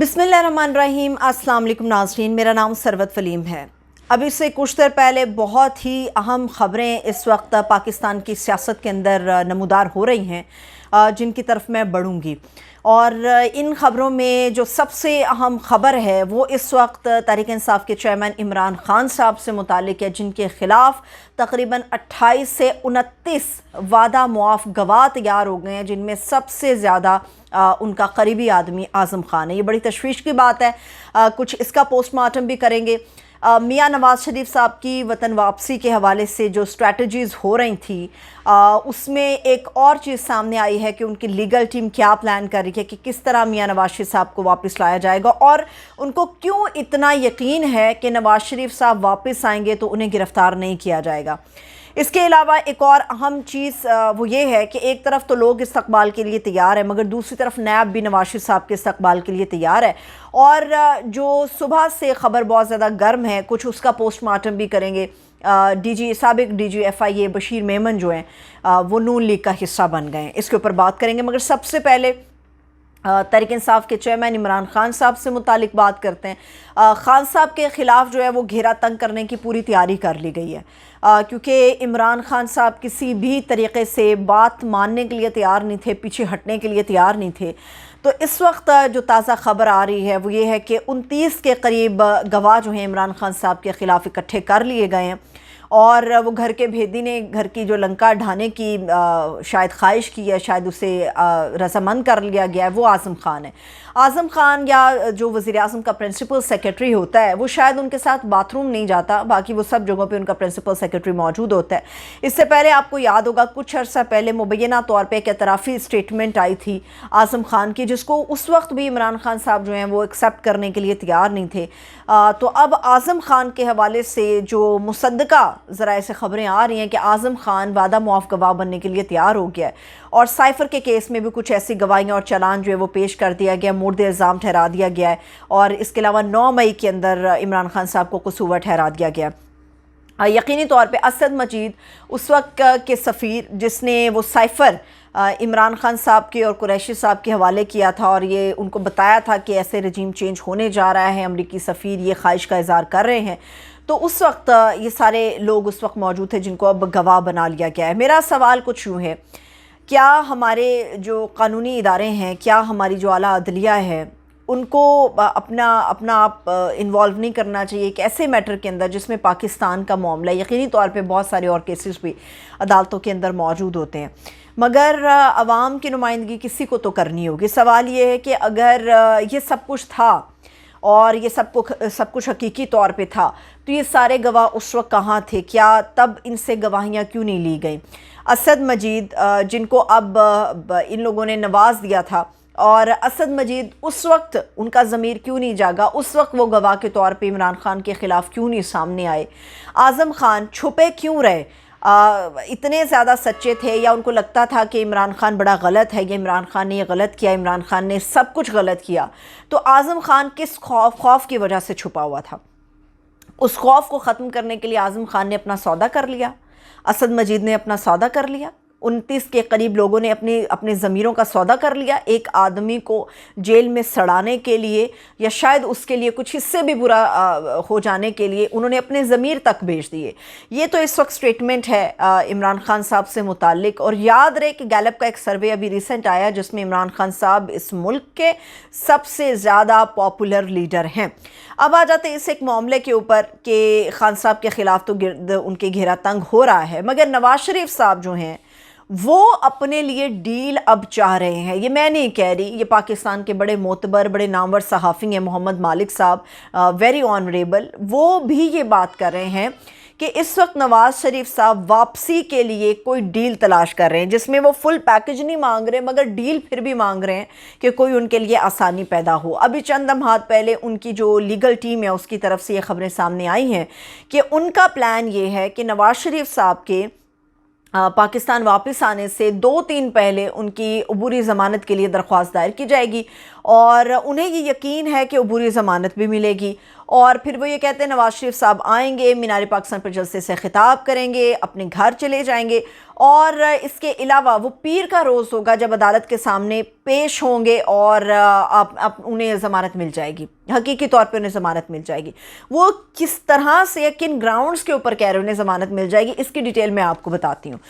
बिस्मिल्लाहिर्रहमानिर्रहीम। अस्सलाम वालेकुम नाज़रीन, मेरा नाम सरवत फलीम है। अभी से कुछ देर पहले बहुत ही अहम ख़बरें इस वक्त पाकिस्तान की सियासत के अंदर नमूदार हो रही हैं, जिनकी तरफ मैं बढ़ूँगी। और इन ख़बरों में जो सबसे अहम ख़बर है वो इस वक्त तहरीक इंसाफ के चेयरमैन इमरान ख़ान साहब से मुतालिक है, जिनके ख़िलाफ़ तकरीबन 28 से 29 वादा मुआफ़ गवाह तैयार हो गए हैं, जिनमें सबसे ज़्यादा उनका करीबी आदमी आज़म ख़ान है। ये बड़ी तशवीश की बात है। कुछ इसका पोस्टमार्टम भी करेंगे। मियाँ नवाज़ शरीफ साहब की वतन वापसी के हवाले से जो स्ट्रैटेजीज़ हो रही थी, उसमें एक और चीज़ सामने आई है कि उनकी लीगल टीम क्या प्लान कर रही है कि किस तरह मियाँ नवाज़ शरीफ साहब को वापस लाया जाएगा, और उनको क्यों इतना यकीन है कि नवाज़ शरीफ साहब वापस आएंगे तो उन्हें गिरफ़्तार नहीं किया जाएगा। इसके अलावा एक और अहम चीज़ वो ये है कि एक तरफ तो लोग इस्तकबाल के लिए तैयार है, मगर दूसरी तरफ नैब भी नवाज शरीफ साहब के इस्तकबाल के लिए तैयार है। और जो सुबह से ख़बर बहुत ज़्यादा गर्म है, कुछ उसका पोस्टमार्टम भी करेंगे। साबिक DG FIA बशीर मेमन जो हैं वो नून लीग का हिस्सा बन गए हैं, इसके ऊपर बात करेंगे। मगर सबसे पहले तहरीक इंसाफ के चेयरमैन इमरान ख़ान साहब से मुतालिक बात करते हैं। ख़ान साहब के ख़िलाफ़ जो है वो घेरा तंग करने की पूरी तैयारी कर ली गई है, क्योंकि इमरान ख़ान साहब किसी भी तरीक़े से बात मानने के लिए तैयार नहीं थे, पीछे हटने के लिए तैयार नहीं थे। तो इस वक्त जो ताज़ा ख़बर आ रही है वो ये है कि 29 के करीब गवाह जो हैं इमरान ख़ान साहब के ख़िलाफ़ इकट्ठे कर लिए गए हैं, और वो घर के भेदी ने घर की जो लंका ढाने की शायद ख्वाहिश की है, शायद उसे रज़ामंद कर लिया गया है, वो आज़म ख़ान है। आज़म ख़ान या जो वज़ीर आज़म का प्रिंसिपल सेक्रेटरी होता है वो शायद उनके साथ बाथरूम नहीं जाता, बाकी वो सब जगहों पे उनका प्रिंसिपल सेक्रेटरी मौजूद होता है। इससे पहले आपको याद होगा कुछ अर्सा पहले मुबैना तौर पे एक एतराफ़ी स्टेटमेंट आई थी आज़म ख़ान की, जिसको उस वक्त भी इमरान ख़ान साहब जो हैं वो एक्सेप्ट करने के लिए तैयार नहीं थे। तो अब आज़म ख़ान के हवाले से जो मुसद्दका ज़राए से ख़बरें आ रही हैं कि आज़म ख़ान वादा मुआफ़ गवाह बनने के लिए तैयार हो गया है, और साइफ़र के केस में भी कुछ ऐसी गवाहियाँ और चालान जो है वो पेश कर दिया गया, मुर्द इल्ज़ाम ठहरा दिया गया है। और इसके अलावा 9 मई के अंदर इमरान ख़ान साहब को कसूरवार ठहरा दिया गया। यकीनी तौर पे असद मजीद उस वक्त के सफ़ीर जिसने वो साइफ़र इमरान ख़ान साहब के और कुरैशी साहब के हवाले किया था, और ये उनको बताया था कि ऐसे रजीम चेंज होने जा रहा है, अमरीकी सफ़ीर ये ख्वाहिश का इज़हार कर रहे हैं। तो उस वक्त ये सारे लोग उस वक्त मौजूद थे जिनको अब गवाह बना लिया गया है। मेरा सवाल कुछ यूँ है, क्या हमारे जो कानूनी इदारे हैं, क्या हमारी जो आला अदलिया है, उनको अपना आप इन्वॉल्व नहीं करना चाहिए एक ऐसे मैटर के अंदर जिसमें पाकिस्तान का मामला? यकीनी तौर पे बहुत सारे और केसेस भी अदालतों के अंदर मौजूद होते हैं, मगर आवाम की नुमाइंदगी किसी को तो करनी होगी। सवाल ये है कि अगर ये सब कुछ था और ये सब कुछ हकीकी तौर पे था, तो ये सारे गवाह उस वक्त कहाँ थे? क्या तब इनसे गवाहियाँ क्यों नहीं ली गई? असद मजीद जिनको अब इन लोगों ने नवाज दिया था, और असद मजीद उस वक्त उनका ज़मीर क्यों नहीं जागा? उस वक्त वो गवाह के तौर पे इमरान ख़ान के ख़िलाफ़ क्यों नहीं सामने आए? आज़म ख़ान छुपे क्यों रहे? इतने ज़्यादा सच्चे थे, या उनको लगता था कि इमरान ख़ान बड़ा गलत है, ये इमरान ख़ान ने ये गलत किया, इमरान ख़ान ने सब कुछ गलत किया? तो आज़म ख़ान किस खौफ की वजह से छुपा हुआ था? उस खौफ को ख़त्म करने के लिए आज़म ख़ान ने अपना सौदा कर लिया, असद मजीद ने अपना सौदा कर लिया, 29 के करीब लोगों ने अपने ज़मीरों का सौदा कर लिया एक आदमी को जेल में सड़ाने के लिए, या शायद उसके लिए कुछ हिस्से भी बुरा हो जाने के लिए उन्होंने अपने ज़मीर तक बेच दिए। ये तो इस वक्त स्टेटमेंट है इमरान ख़ान साहब से मुतालिक। और याद रहे कि गैलप का एक सर्वे अभी रिसेंट आया जिसमें इमरान ख़ान साहब इस मुल्क के सबसे ज़्यादा पॉपुलर लीडर हैं। अब आ जाते हैं इस एक मामले के ऊपर कि ख़ान साहब के ख़िलाफ़ तो उनके घेरा तंग हो रहा है, मगर नवाज शरीफ साहब जो हैं वो अपने लिए डील अब चाह रहे हैं। ये मैं नहीं कह रही, ये पाकिस्तान के बड़े मोतबर बड़े नामवर सहाफ़ी हैं मोहम्मद मालिक साहब, वेरी ऑनरेबल, वो भी ये बात कर रहे हैं कि इस वक्त नवाज़ शरीफ साहब वापसी के लिए कोई डील तलाश कर रहे हैं, जिसमें वो फुल पैकेज नहीं मांग रहे, मगर डील फिर भी मांग रहे हैं कि कोई उनके लिए आसानी पैदा हो। अभी चंद लम्हात पहले उनकी जो लीगल टीम है उसकी तरफ से ये ख़बरें सामने आई हैं कि उनका प्लान ये है कि नवाज़ शरीफ साहब के पाकिस्तान वापस आने से 2-3 पहले उनकी अबूरी ज़मानत के लिए दरख्वास्त दायर की जाएगी, और उन्हें ये यकीन है कि अबूरी ज़मानत भी मिलेगी। और फिर वो ये कहते हैं नवाज़ शरीफ साहब आएंगे, मीनार पाकिस्तान पर जलसे से ख़िताब करेंगे, अपने घर चले जाएंगे, और इसके अलावा वो पीर का रोज़ होगा जब अदालत के सामने पेश होंगे और उन्हें ज़मानत मिल जाएगी, हकीकी तौर पे उन्हें ज़मानत मिल जाएगी। वो किस तरह से या किन ग्राउंड्स के ऊपर कह रहे हैं उन्हें ज़मानत मिल जाएगी, इसकी डिटेल मैं आपको बताती हूँ।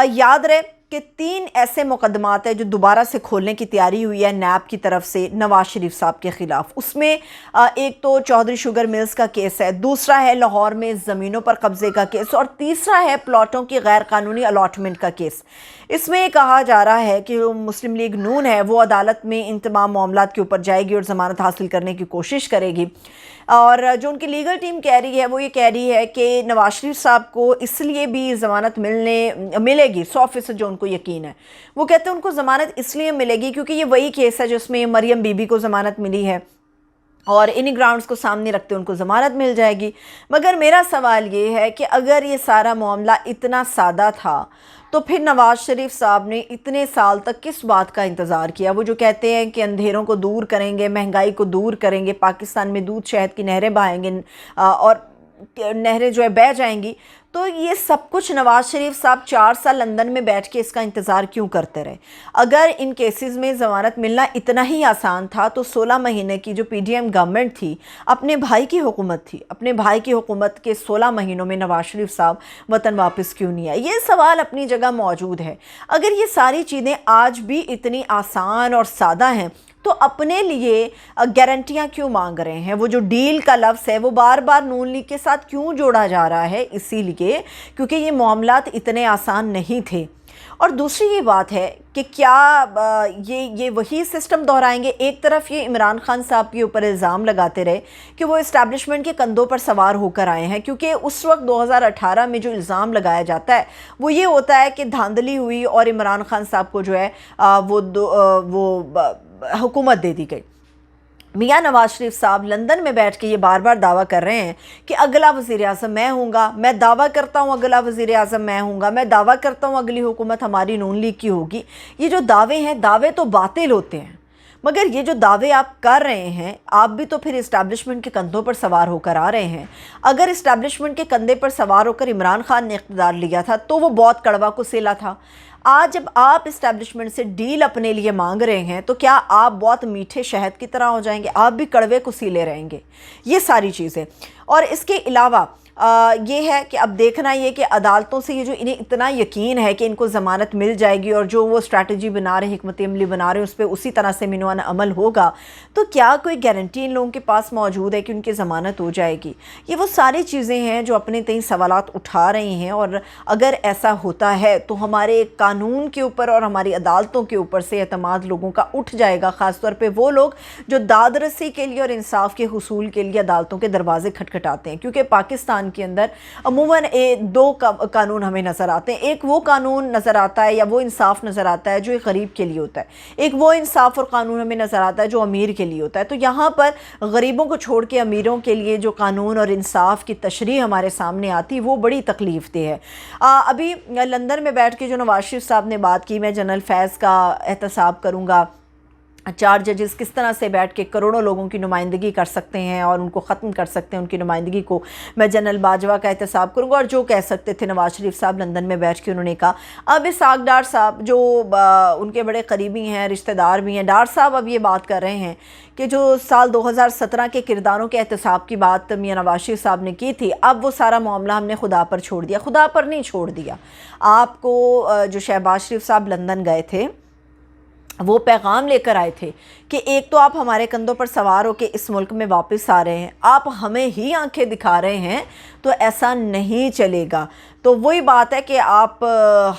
याद रहे कि 3 ऐसे मुकदमात हैं जो दोबारा से खोलने की तैयारी हुई है नैब की तरफ से नवाज शरीफ साहब के ख़िलाफ़। उसमें एक तो चौधरी शुगर मिल्स का केस है, दूसरा है लाहौर में ज़मीनों पर कब्ज़े का केस, और तीसरा है प्लॉटों की गैर कानूनी अलॉटमेंट का केस। इसमें कहा जा रहा है कि जो मुस्लिम लीग नून है वो अदालत में इन तमाम मामलात के ऊपर जाएगी और ज़मानत हासिल करने की कोशिश करेगी। और जो उनकी लीगल टीम कह रही है वो ये कह रही है कि नवाज शरीफ साहब को इसलिए भी ज़मानत मिलेगी 100% जो उनको यकीन है। वो कहते हैं उनको ज़मानत इसलिए मिलेगी क्योंकि ये वही केस है जिसमें मरियम बीबी को ज़मानत मिली है, और इन्हीं ग्राउंड्स को सामने रखते उनको ज़मानत मिल जाएगी। मगर मेरा सवाल ये है कि अगर ये सारा मामला इतना सादा था तो फिर नवाज़ शरीफ साहब ने इतने साल तक किस बात का इंतज़ार किया? वो जो कहते हैं कि अंधेरों को दूर करेंगे, महंगाई को दूर करेंगे, पाकिस्तान में दूध शहद की नहरें बहाएंगे और नहरें जो है बह जाएंगी, तो ये सब कुछ नवाज़ शरीफ साहब 4 साल लंदन में बैठ के इसका इंतज़ार क्यों करते रहे? अगर इन केसेस में ज़मानत मिलना इतना ही आसान था तो 16 महीने की जो PDM गवर्नमेंट थी, अपने भाई की हुकूमत थी, अपने भाई की हुकूमत के 16 महीनों में नवाज़ शरीफ साहब वतन वापस क्यों नहीं आए? ये सवाल अपनी जगह मौजूद है। अगर ये सारी चीज़ें आज भी इतनी आसान और सादा हैं तो अपने लिए गारंटियां क्यों मांग रहे हैं? वो जो डील का लफ्ज़ है वो बार बार नून लीग के साथ क्यों जोड़ा जा रहा है? इसीलिए क्योंकि ये मामलात इतने आसान नहीं थे। और दूसरी ये बात है कि क्या ये वही सिस्टम दोहराएंगे? एक तरफ ये इमरान खान साहब के ऊपर इल्ज़ाम लगाते रहे कि वो इस्टेब्लिशमेंट के कंधों पर सवार होकर आए हैं, क्योंकि उस वक्त 2018 में जो इल्ज़ाम लगाया जाता है वो ये होता है कि धांधली हुई और इमरान खान साहब को जो है वो हुकूमत दे दी गई। मियाँ नवाज शरीफ साहब लंदन में बैठ के ये बार बार दावा कर रहे हैं कि अगला वज़ीर आज़म मैं हूँगा, मैं दावा करता हूँ अगला वज़ीर आज़म मैं हूँगा, मैं दावा करता हूँ अगली हुकूमत हमारी नून लीग की होगी। ये जो दावे हैं, दावे तो बातिल होते हैं, मगर ये जो दावे आप कर रहे हैं, आप भी तो फिर इस्टेब्लिशमेंट के कंधों पर सवार होकर आ रहे हैं। अगर इस्टेब्लिशमेंट के कंधे पर सवार होकर इमरान खान ने इक़्तिदार लिया था तो वो बहुत कड़वा कुसेला था। आज जब आप इस्टेब्लिशमेंट से डील अपने लिए मांग रहे हैं तो क्या आप बहुत मीठे शहद की तरह हो जाएंगे? आप भी कड़वे कुसीले रहेंगे। ये सारी चीज़ें, और इसके अलावा ये है कि अब देखना ये कि अदालतों से ये जो इन्हें इतना यकीन है कि इनको ज़मानत मिल जाएगी और जो वो स्ट्रैटेजी बना रहे, हिकमत अमली बना रहे हैं, उस पर उसी तरह से मिनवाना अमल होगा, तो क्या कोई गारंटी इन लोगों के पास मौजूद है कि उनकी ज़मानत हो जाएगी? ये वो सारी चीज़ें हैं जो अपने तय सवालात उठा रही हैं। और अगर ऐसा होता है तो हमारे कानून के ऊपर और हमारी अदालतों के ऊपर से एतमाद लोगों का उठ जाएगा, ख़ास तौर पर वो लोग जो दादरसी के लिए और इंसाफ के हुसूल के लिए अदालतों के दरवाजे खटखटाते हैं। क्योंकि पाकिस्तान के अंदर अमूमन 2 कानून हमें नज़र आते हैं। एक वो कानून नज़र आता है या वो इंसाफ नज़र आता है जो एक गरीब के लिए होता है, एक वो इंसाफ और कानून हमें नज़र आता है जो अमीर के लिए होता है। तो यहाँ पर गरीबों को छोड़ के अमीरों के लिए जो कानून और इंसाफ की तशरीह हमारे सामने आती वो बड़ी तकलीफ दे है। अभी लंदन में बैठ के जो नवाज शरीफ साहब ने बात की, मैं जनरल फैज़ का एहतसाब करूँगा, 4 जजेस किस तरह से बैठ के करोड़ों लोगों की नुमाइंदगी कर सकते हैं और उनको ख़त्म कर सकते हैं, उनकी नुमाइंदगी को मैं जनरल बाजवा का एहतसाब करूँगा। और जो कह सकते थे नवाज शरीफ साहब लंदन में बैठ के उन्होंने कहा। अब इसाक डार साहब जो उनके बड़े करीबी हैं, रिश्तेदार भी हैं, डार साहब अब ये बात कर रहे हैं कि जो साल 2017 के किरदारों के एहतसाब की बात मियाँ नवाज शरीफ साहब ने की थी, अब वो सारा मामला हमने खुदा पर छोड़ दिया। खुदा पर नहीं छोड़ दिया, आपको जो शहबाज शरीफ साहब लंदन गए थे वो पैगाम लेकर आए थे कि एक तो आप हमारे कंधों पर सवार हो के इस मुल्क में वापस आ रहे हैं, आप हमें ही आंखें दिखा रहे हैं, तो ऐसा नहीं चलेगा। तो वही बात है कि आप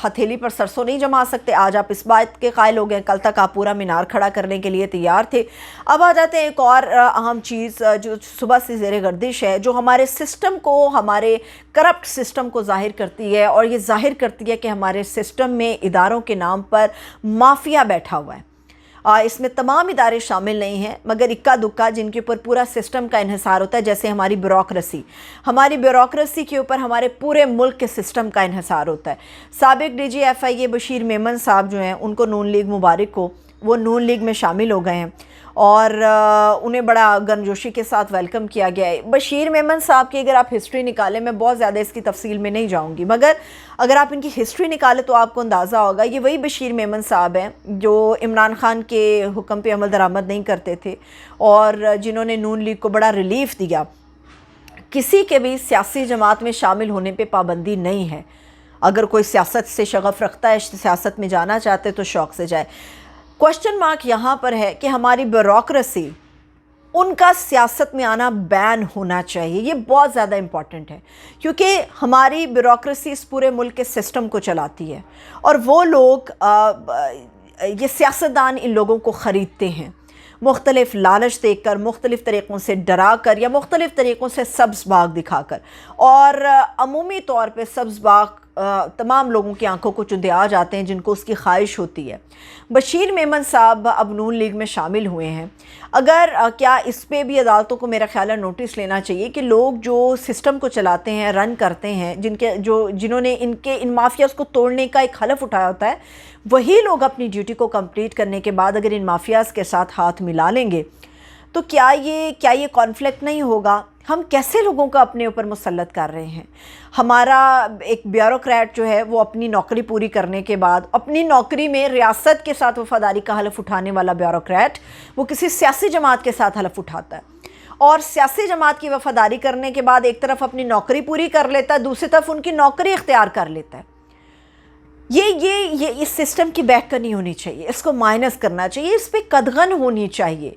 हथेली पर सरसों नहीं जमा सकते। आज आप इस बात के कायल हो गए, कल तक आप पूरा मीनार खड़ा करने के लिए तैयार थे। अब आ जाते हैं एक और अहम चीज़ जो सुबह से ज़ेरे गर्दिश है, जो हमारे सिस्टम को, हमारे करप्ट सिस्टम को ज़ाहिर करती है, और ये ज़ाहिर करती है कि हमारे सिस्टम में इदारों के नाम पर माफिया बैठा हुआ है। इसमें तमाम इदारे शामिल नहीं हैं, मगर इक्का दुक्का जिनके ऊपर पूरा सिस्टम का इन्हिसार होता है, जैसे हमारी ब्यूरोक्रेसी के ऊपर हमारे पूरे मुल्क के सिस्टम का इन्हिसार होता है। साबिक DG FIA बशीर मेमन साहब जो हैं, उनको नून लीग मुबारक को, वो नून लीग में शामिल हो गए हैं اور انہیں بڑا گرمجوشی کے ساتھ ویلکم کیا گیا ہے۔ بشیر میمن صاحب کی اگر آپ ہسٹری نکالیں، میں بہت زیادہ اس کی تفصیل میں نہیں جاؤں گی، مگر اگر آپ ان کی ہسٹری نکالیں تو آپ کو اندازہ ہوگا یہ وہی بشیر میمن صاحب ہیں جو عمران خان کے حکم پہ عمل درآمد نہیں کرتے تھے اور جنہوں نے نون لیگ کو بڑا ریلیف دیا۔ کسی کے بھی سیاسی جماعت میں شامل ہونے پہ پابندی نہیں ہے، اگر کوئی سیاست سے شغف رکھتا ہے، سیاست میں جانا چاہتے تو شوق سے جائے۔ کوشچن مارک یہاں پر ہے کہ ہماری بیوروکریسی، ان کا سیاست میں آنا بین ہونا چاہیے۔ یہ بہت زیادہ امپورٹنٹ ہے کیونکہ ہماری بیوروکریسی اس پورے ملک کے سسٹم کو چلاتی ہے، اور وہ لوگ یہ سیاستدان ان لوگوں کو خریدتے ہیں، مختلف لالچ دے کر، مختلف طریقوں سے ڈرا کر یا مختلف طریقوں سے سبز باغ دکھا کر، اور عمومی طور پہ سبز باغ تمام لوگوں کی آنکھوں کو چندے آ جاتے ہیں جن کو اس کی خواہش ہوتی ہے۔ بشیر میمن صاحب اب نون لیگ میں شامل ہوئے ہیں، اگر کیا اس پہ بھی عدالتوں کو میرا خیال ہے نوٹس لینا چاہیے کہ لوگ جو سسٹم کو چلاتے ہیں، رن کرتے ہیں، جنہوں نے ان مافیاز کو توڑنے کا ایک حلف اٹھایا ہوتا ہے، وہی لوگ اپنی ڈیوٹی کو کمپلیٹ کرنے کے بعد اگر ان مافیاز کے ساتھ ہاتھ ملا لیں گے تو کیا یہ کانفلکٹ نہیں ہوگا؟ ہم کیسے لوگوں کو اپنے اوپر مسلط کر رہے ہیں؟ ہمارا ایک بیوروکریٹ جو ہے وہ اپنی نوکری پوری کرنے کے بعد اپنی نوکری میں ریاست کے ساتھ وفاداری کا حلف اٹھانے والا بیوروکریٹ وہ کسی سیاسی جماعت کے ساتھ حلف اٹھاتا ہے، اور سیاسی جماعت کی وفاداری کرنے کے بعد ایک طرف اپنی نوکری پوری کر لیتا ہے، دوسری طرف ان کی نوکری اختیار کر لیتا ہے۔ یہ اس سسٹم کی بیک کرنی ہونی چاہیے، اس کو مائنس کرنا چاہیے، اس پہ قدغن ہونی چاہیے،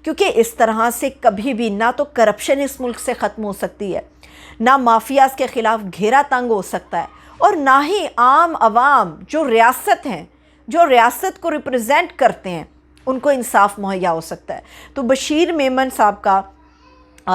کیونکہ اس طرح سے کبھی بھی نہ تو کرپشن اس ملک سے ختم ہو سکتی ہے، نہ مافیاز کے خلاف گھیرا تنگ ہو سکتا ہے، اور نہ ہی عام عوام جو ریاست ہیں، جو ریاست کو ریپرزینٹ کرتے ہیں، ان کو انصاف مہیا ہو سکتا ہے۔ تو بشیر میمن صاحب کا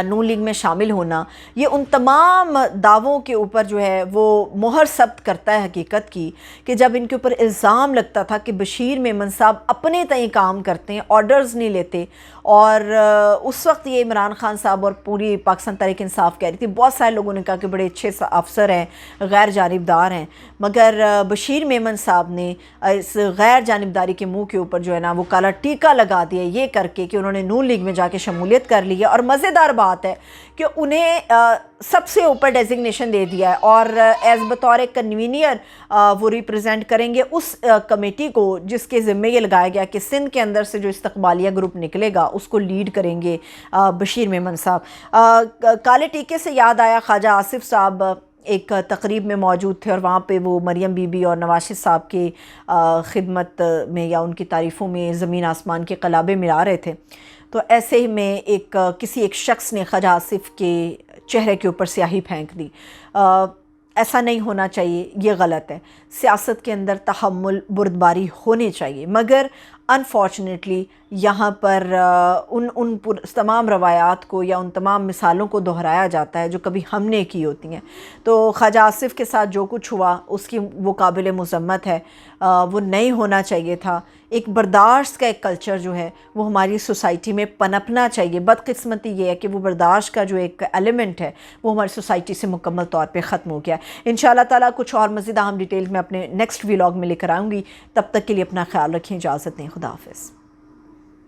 نون لیگ میں شامل ہونا یہ ان تمام دعووں کے اوپر جو ہے وہ مہر ثبت کرتا ہے حقیقت کی، کہ جب ان کے اوپر الزام لگتا تھا کہ بشیر میمن صاحب اپنے تئیں کام کرتے ہیں، آرڈرز نہیں لیتے، اور اس وقت یہ عمران خان صاحب اور پوری پاکستان تحریک انصاف کہہ رہی تھی، بہت سارے لوگوں نے کہا کہ بڑے اچھے افسر ہیں، غیر جانبدار ہیں، مگر بشیر میمن صاحب نے اس غیر جانبداری کے منہ کے اوپر جو ہے نا وہ کالا ٹیکا لگا دیا یہ کر کے کہ انہوں نے نون لیگ میں جا کے شمولیت کر لی ہے، اور مزیدار بات ہے کہ انہیں سب سے اوپر ڈیزگنیشن دے دیا ہے، اور ایز بطور کنوینئر وہ ریپرزینٹ کریں گے اس کمیٹی کو جس کے ذمہ یہ لگایا گیا کہ سندھ کے اندر سے جو استقبالیہ گروپ نکلے گا اس کو لیڈ کریں گے بشیر میمن صاحب۔ کالے ٹیکے سے یاد آیا، خواجہ آصف صاحب ایک تقریب میں موجود تھے اور وہاں پہ وہ مریم بی بی اور نواز شریف صاحب کی خدمت میں یا ان کی تعریفوں میں زمین آسمان کے قلابے ملا رہے تھے، تو ایسے ہی میں کسی ایک شخص نے خواجہ آصف کے چہرے کے اوپر سیاہی پھینک دی۔ ایسا نہیں ہونا چاہیے، یہ غلط ہے۔ سیاست کے اندر تحمل، بردباری ہونی چاہیے، مگر انفارچونیٹلی یہاں پر ان تمام روایات کو یا ان تمام مثالوں کو دہرایا جاتا ہے جو کبھی ہم نے کی ہوتی ہیں۔ تو خواجہ آصف کے ساتھ جو کچھ ہوا اس کی وہ قابل مذمت ہے، وہ نہیں ہونا چاہیے تھا۔ ایک برداشت کا ایک کلچر جو ہے وہ ہماری سوسائٹی میں پنپنا چاہیے۔ بدقسمتی یہ ہے کہ وہ برداشت کا جو ایک ایلیمنٹ ہے وہ ہماری سوسائٹی سے مکمل طور پہ ختم ہو گیا ہے۔ انشاءاللہ تعالیٰ کچھ اور مزید اہم ڈیٹیلز میں اپنے نیکسٹ ویلاگ میں لے کر آؤں گی، تب تک کے لیے اپنا خیال رکھیں، اجازت دیں، خدا حافظ۔